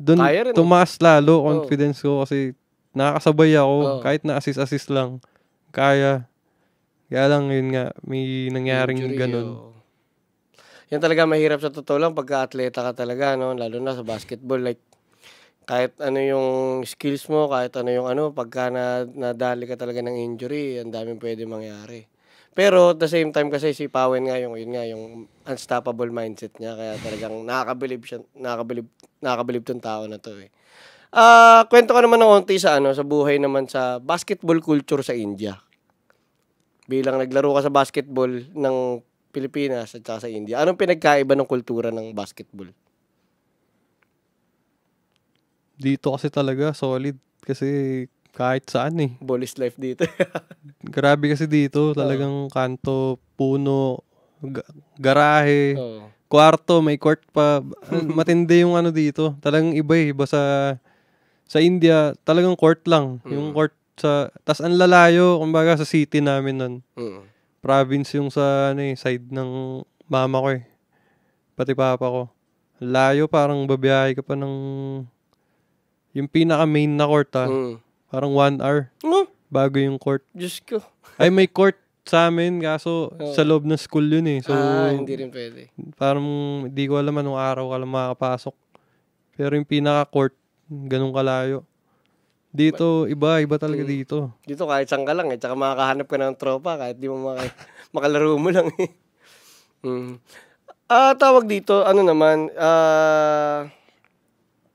Dun Kaya rin. tumaas lalo confidence ko kasi nakakasabay ako. Oo. Kahit na assist lang. Kaya. Kaya lang yun nga, may nangyaring Injury, ganun. oo. Yan talaga mahirap sa totoo lang pagka-atleta ka talaga, no? Lalo na sa basketball. Like, kahit ano yung skills mo, kahit ano yung ano, pagka nadali ka talaga ng injury, ang daming pwede mangyari. Pero at the same time kasi si Pawen nga yung unstoppable mindset niya, kaya talagang nakakabilib tong tao na to eh. Kwento ka naman ng konti sa sa buhay naman sa basketball culture sa India. Bilang naglaro ka sa basketball ng Pilipinas at saka sa India, anong pinagkaiba ng kultura ng basketball? Dito kasi talaga solid kasi kahit saan eh. Ball is life dito. Grabe kasi dito, talagang kanto, puno, garahe, Oo. kwarto, may court pa. Matindi yung ano dito. Talagang iba eh. Iba sa India, talagang court lang. Yung court tas ang lalayo, kumbaga sa city namin nun. Province yung sa side ng mama ko eh. Pati papa ko. Layo, parang babiyahe ka pa ng yung pinaka main na court parang 1 hour bago yung court. Diyos ko. Ay, may court sa amin, kaso sa loob ng school yun eh. So, Hindi rin pwede. parang hindi ko alam anong araw ka lang makakapasok. Pero yung pinaka-court, ganun kalayo. Dito, iba talaga dito. Dito kahit saan ka lang eh. Tsaka makakahanap ka ng tropa kahit di mo makalaro mo lang eh. Tawag dito, ano naman,